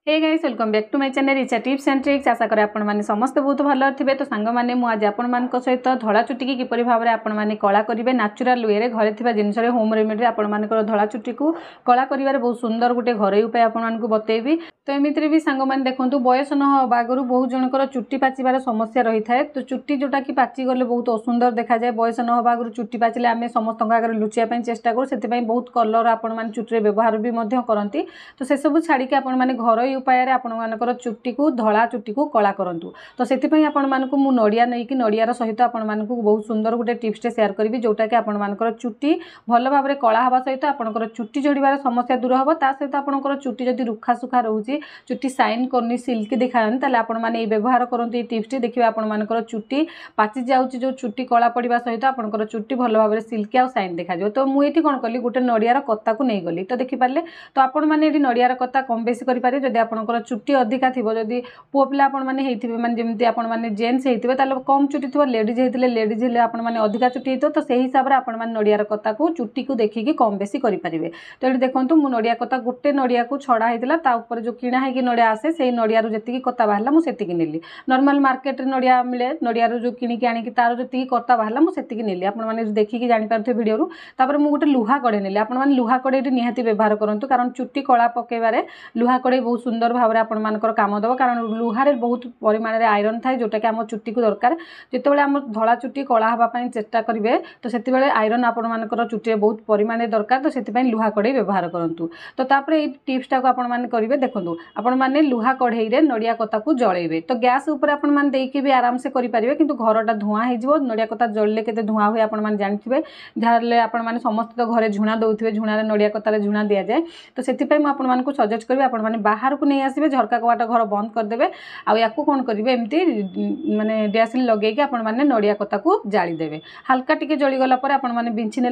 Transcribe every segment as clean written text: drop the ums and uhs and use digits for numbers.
Hey guys welcome back to my channel Ichha tips and tricks. आशा करें आपण मैंने समस्त बहुत भल थे। तो सांग मैंने मुझे आपण सहित धला चुटी की किपरि भाव में आपण मैंने कला करेंगे नाचुराल वे घरे थी जिनस होम रेमेडी आपण धला चुटी को कला कर बहुत सुंदर गोटे घरोई उपाय आपण बतेबी। तो एमती भी सांग मैंने देखूँ बयस न आगु बहुत जनकर चुटी पाचिबार समस्या रही है। तो चुटी जोटा कि पाची गले बहुत असुंदर देखा जाए। बयस न आगु चुटी पाचिले आम समस्त आगे लुचाई चेष्टा करूँ से बहुत कलर आपण चुटी व्यवहार भी करती। तो से सब छाड़ी आपण मैंने घरोई उपाय आपणकर चुटी को धला चुटी को कला करूँ। तो से आपको नड़िया नहीं कि नड़ियार सहित आपको बहुत सुंदर गोटे टिप्स सेयार करी जोटा कि आपणकर चुटी भल भाव में कला हवा सहित आपणकर चुटी झड़बार समस्या दूर हम। ता सहित आपणकर चुटी जदि रुखा सुखा रोचे चुटी साइन करनी सिल्की देखानी ताले आपण मैंने व्यवहार करते टिप्स देखिए आपणकर चुटी पाची जाऊँगी जो चुटी कला पड़ा सहित आपणकर चुटी भल भाव में सिल्की आउ साइन देखा। तो मुझे कौन कली गोटे नड़ियार कत्ता को नहीं गली। तो देखिपारे तो आपण मैंने नड़ियार कत्ता कम बेसी करेंगे जदि आपणकर चुटी अधिका थी जदि पुओ पिला आपण मैंने माने जमी आपण मैंने जेन्स होते कम चुटी थी लेडीज होते लेडीज हेल्ले आपण मैंने अधिका चुटी हो। तो से हिसाब से आपण मैंने नड़ियार कत्ता को चुटी को देखिकी कम बेसी करेंगे। तो ये देखो मु नड़िया कत्ता गोटे नड़िया को छड़ा होता जो किणा है नड़िया आसे से नड़ियार जी कत्ता बाहर मुझे नेली। नॉर्मल मार्केट नड़िया मिले नड़ियार जो किणिकी आनिकी तार जी कत्ता बाहर मुझे नेली। आपण मैंने देखिकी जापर वीडियो तापर मुझे लुहा कड़े नेली। आपण मैंने लुहा कड़े निहाती व्यवहार करूँ कारण चुटी कला पकेबारे लुहा कड़े बहुत सुंदर भाव में आपण मानकर काम देव कारण लुहारे बहुत परिमाण में आयरन थाए जोटा कि आम चुटी को दरकार। जितेबाला आम धला चुटी कला हाँपाई चेष्टा करेंगे तो से आयरन आपण मानकर चुटी बहुत परिमाण में दरकार। तो से लुहा कड़े व्यवहार करूँ। तो तापर ये टिप्सटा को आपण मैंने करेंगे देखो आपण मैंने लुहा कढ़ई में नड़िया कत्ता को जलेबे। तो गैस उपर आपण मैंने देकी भी आराम से करेंगे किंतु घरटा धूआं हो नड़िया कत्ता जल्ले के धूआं हुए आपण मैंने जानते जहाँ आपण मैंने समस्त तो घरे झुणा दौथे झुणार नड़िया कत्तार झुणा दि जाए। तो से आपको सजेस्ट करी आपण मैंने बाहर को नहीं आसबे झरका कबाट घर बंद करदे आउ कौन करेंगे एमती माने दियासिल लगे कि आपण मैंने नड़िया कत्ता को जालीदेवे। हल्का टिके जलीगला आपण मैंने बिंची ने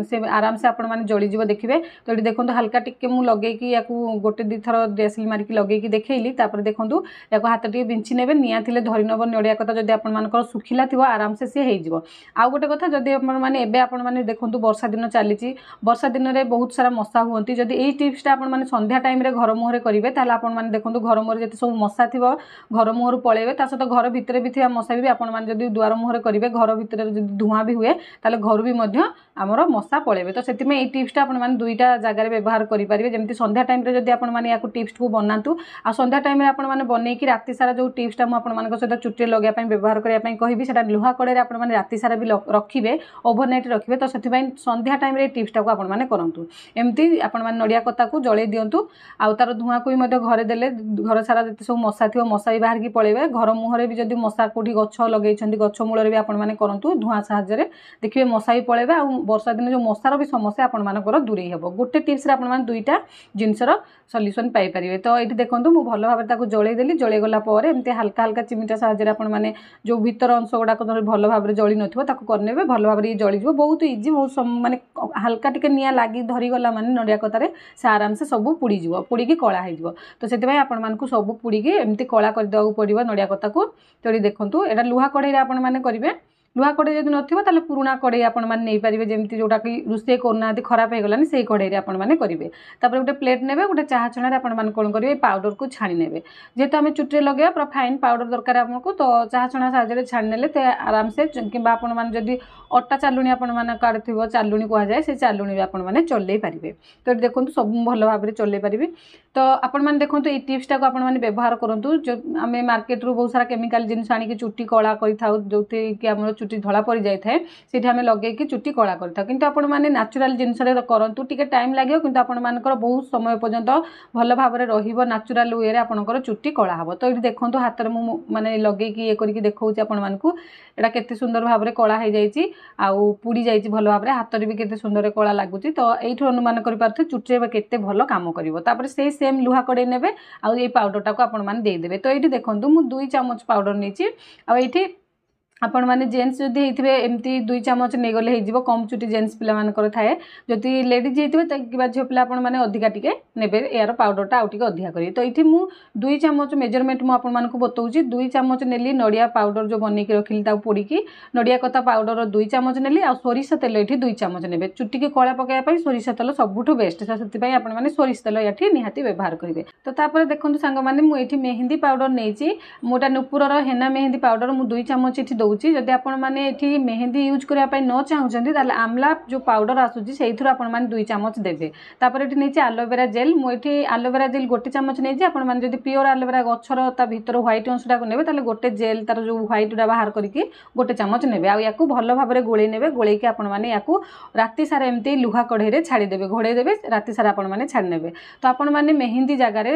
से आराम से आपण मैंने जलीज देखिए। तो ये देखो हल्का टिके मुझे लगे गोटे दी थर दियासिल मारिकी लगे देखली देखूँ या हाथ टे बिंची ने निआ थे धरीनब नड़िया कत्ता जब आप सुखिला थी आराम से सी हो। आउ गोटे कथा जदि मैंने देखूँ वर्षा दिन चली वर्षा दिन में बहुत सारा मशा हुई जदि यही टिप्सटा मैंने संध्या टाइम घर मुहर करेंगे ताले आपण मैंने देखो घर मुहर जिते सब मशा थी घर मुहर पलैबे ता सहित घर भितर भी थी मशा भी आपण मैंने जदि दुआर मुहर करेंगे घर भितर धूआं भी हुए ताले घर भी आमर मशा पलैबे। तो से टिप्सटा आपण मैंने दुईटा जगार व्यवहार करेंगे जमी संध्या टाइम जदि आपण मैंने टिप्स को बनातु आ संध्या टाइम आपण मैंने बनईकी राति सारा जो टिप्सटा मुझे सहित चुटी लगाई व्यवहार करने कहबी से लुहा कड़े आपण मैंने राति सारा भी रखिए ओभरनाइट रखिए। तो से संध्या टाइम टिप्सटा को आपण मैंने करूँ एमती आपण मैंने नड़िया कत्ता को जलई दिंतु आउ तार धूआं को भी घरे देले घर सारा जिते सब मशा थी मशा भी बाहर की पलैबे। घर मुहर भी जब मशा कौटी गछ लगे गछ मूल भी आपण मैंने करूँ धूआं साहाय्य देखिए मशा भी पलैबे आ वर्षा दिन जो मशार भी समस्या आपण मानकर दूरे हे। गोटे टिप्स आपण मैंने दुईटा जिनसर सल्यूशन पाइपर। तो ये देखो मुझे भल भाव जलई देली जलई गला एमती हल्का हल्का चिमिटा साहाय्य आपण मैंने जो भीतर अंश गुड़ाक भल भाव में जली नरने भल भाव में जलीज बहुत इजी बहुत माने हल्का टिके निआ लगी धरीगला माने नड़िया कत्तार से आराम से सब पुड़ीज पुड़ी कला हो। तो से आपण सब पुड़ी एमती कला करदेवा पड़ो नड़िया कत्ता को। तो ये देखो यहाँ लुहा कढ़ई आपण मैंने करेंगे लुहा कड़े जब ना पुराणा कड़े आपण मैंने नहीं पारे जमी जोटा कि रोषे करना खराब हो गलानी से कड़े आपण मैंने करेंगे। तापर गोटे प्लेट ने गोटे चाह छणारे आपण मैंने कौन करेंगे पाउडर को छाणी ने जेहेतु आम चुटे लगे पूरा फाइन पाउडर दरकार आपको। तो चाह छणा साहाय्य छाणी ने आराम से कि आपण मैंने जदि अटा चालुणी आपण मैंने काढ़ चालुणी कहुए से चालुणी भी आपण मैंने चलई पारे। तो देखो सब भल भाव में चलई पारे। तो आपण मैंने देखो ये टिप्सटा को आपण मैंने व्यवहार करूँ जो आम मार्केट रू बहुत सारा केमिकल जिनिस आनिक चुटी कला कर चुटी धला पड़ जाए से आम लगे चुटी कला करता आपण मैंने नाचुराल जिनस करूँ टी टाइम लगे कि आपर बहुत समय पर्यंत भल भाव में रचुराल वे आपंकर चुटी कला हम। तो ये देखो हाथ में माने लगे ये करके देखा आपको यहाँ केते सुंदर भाव में कला हो जाए आउ पुड़ी जाइए भल भाव में हाथ भी केते सुंदर कला लगुच। तो ये अनुमान कर चुटी केते भल काम कर से सेम लुहा कड़े ने आउ ये पाउडरटा को आपण मैंने देदेवे। तो ये देखो मुझे 2 चामच पाउडर नहीं आई आपण मैंने जेन्स जदि होते एमती 2 चामच नहीं गले हो कम चुटी जेन्स पिला मानकर थाए जदि लेडीज होते झील पिला मैंने अधिका टिके नेबे यार पाउडरटा आउ टिके अधिका करेंगे। तो ये मुझे 2 चामच मेजरमेंट मुझे बताऊँगी 2 चामच नेली नड़िया पाउडर जो बनईकी रखिली पोड़ी नड़िया कता पाउडर 2 चामच नेली आ सोरिष तेल ये 2 चामच ने चुटी की कला पकाइवाई सोरिष तेल सबुठ बेस्ट से आपने सोरिष तेल ये निहाती व्यवहार करेंगे। तो तापर देखो सांग मैंने मुझे मेहंदी पाउडर नहीं मोटा नुपुर हेना मेहंदी पाउडर मुझे 2 चामच ये दूसरी जदि आपण मैंने ये मेहंदी यूज करने न चाहते आमला जो पाउडर आसूसी से 2 चामच देवे। तापर ये नहीं आलोवेरा जेल मुझे आलोवेरा जेल 1 चामच नहीं आपने जब प्योर आलोवेरा गचर ता भर व्हाइट अंशटा को ने गोटे जेल तार जो व्हाइट बाहर करके 1 चामच ने या भल भाव में गोले ने गोले आपने राति सारा एमती लुहा कढ़ई छाड़देवे घोड़े देवे राति सारा आपने छाड़ने। तो आपण मैंने मेहंदी जगार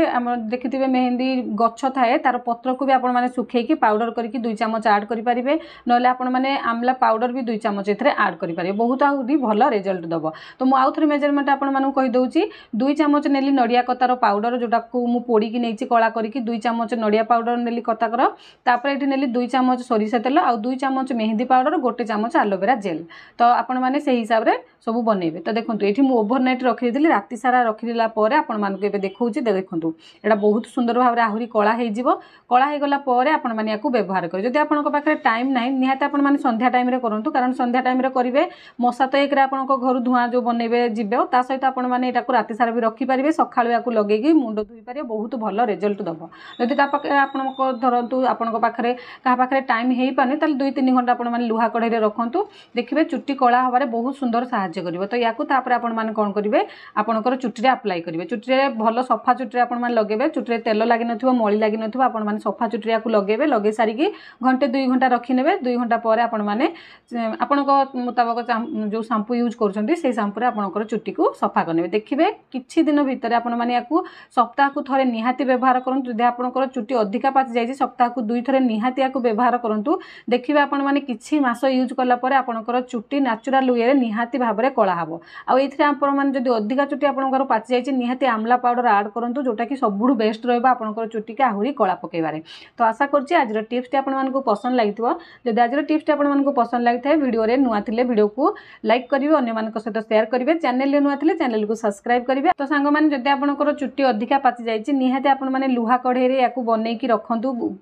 देखिथे मेहंदी गछ थाए तार पत्र को भी आपने सुखेकी पाउडर करके 2 चामच आड करेंगे ना आपण मैंने आमला पाउडर भी 2 चामच ए आड करेंगे बहुत आहरी भल रिजल्ट दब। तो मुझे आउ थे मेजरमेंट आपको कहीदे 2 चामच नेली नड़िया कतार पाउडर जोटा को मुझे पोड़ी नहीं कला करके 2 चामच नड़िया पाउडर नेली कताकर तापर ये नेली 2 चामच सोरिष तेल आ 2 चामच मेहंदी पाउडर 1 चामच आलोवेरा जेल। तो आपण मैंने से हिसाब से सब बनइबे। तो देखो ये मुझे ओभरनाइट रखीदी राति सारा रखीदेला आपण मानक देखा देखूँ यहाँ बहुत सुंदर भाव में आहरी कला कला हो गला आपण मैंने व्यवहार करें। जदि आपंक पाखे टाइम ना निहाती आपण मैंने संध्या टाइम करूँ कारण संध्या टाइम करेंगे मशा तो एक घर धूआं जो बनइबे जीवे ता सहित आपण मैंने राति सारा भी रखिपारे सका लगे मुंड धोई पारे बहुत भल रिजल्ट दब। जदि धरतु आपण पाखे क्या पाखे टाइम हो पाने 2-3 घंटा आप लुहा कढ़ई रखु देखिए चुट्टी कला हबारे बहुत सुंदर साहाय्य कर। तो या कौन करेंगे आपंकर चुट्टी अप्लाई करेंगे चुट्टी भल सफा चुट्टी आप लगे चुट्टी तेल लगी नली लगी न सफा चुट्टी को लगे लगे सारिकी घंटे 2 घंटा रखिने 2 घंटा पर आपण मुताबक जो शैम्पू यूज कर शैम्पूरे आपंकर चुट्टी को सफा करने देखिए किछि दिन भितर आपने सप्ताह को थोड़े निहाती व्यवहार करूँ। जदि आपंकर चुट्टी अधिका पाचि जाए सप्ताह को 2 थर निहाती व्यवहार करूँ देखिए आपण मैंने किछि मास यूज कलापर आपंकर चुट्टी नेचुरल वे निहाती भाव में कला हम आदि अधिका चुट्टी आपंकर पाचि जाए निहाती आमला पाउडर आड करूँ जोटा कि सबुठ बेस्ट रहा चुट्टी के आहरी कला पकईबारे। तो आशा करुँच आज टिप्स आपको पसंद लगी जब आज टिप्स आपको पसंद लगी था वीडियो नुआ थे वीडियो को लाइक करेंगे अन्य सहित शेयर करेंगे चैनल नुआ थे चैनल को सब्सक्राइब करेंगे। तो सांग मैंने जब आपंकर चुट्टी अधिका पाचि जाए निहाती आपने लुहा कढ़ई या बनईकी रखु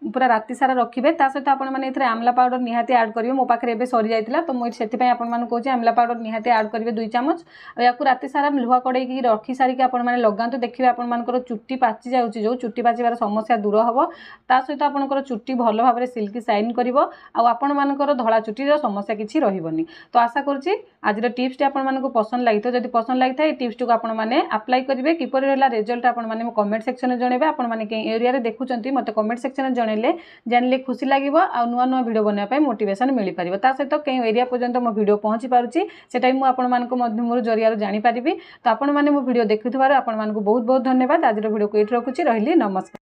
पूरा राति सारा रखिए सहित आपने आमला पाउडर निहाती आड करेंगे मो पाखे एवं सरी जाता तो मुझे कहूँ आमला पाउडर निहाती आड करेंगे 2 चामच या राति सारा लुहा कढ़ई रखी सारिकी आपने लगाते देखिए आपर चुट्टी पाचि जाऊँ जो चुट्टी पाचिबार समस्या दूर हम ता सहित आपंकर चुट्टी भल भाव में सिल्की साइन कर धला चुट्टीर समस्या किसी रही। तो आशा करुँची आज टिप्स आपको पसंद लगी जब पसंद लगी था टिप्स को आपने अप्लाई करेंगे किपर रहा रिजल्ट आपने कमेंट सेक्शन में जनइबे आपने कहीं एरिया देखुं मत कमेंट सेक्शन में जनइले जानले खुशी लगे आ नुआ नुआ वीडियो बनवाई मोटिवेशन मिल पार सहित कहीं एरिया पर्यंत मो वीडियो पहुँची पार्टी से मोर जरिया जानीपारि। तो आपने मो वीडियो देखुवर आपको बहुत बहुत धन्यवाद। आज वीडियो को ये रखुच्छी रही नमस्कार।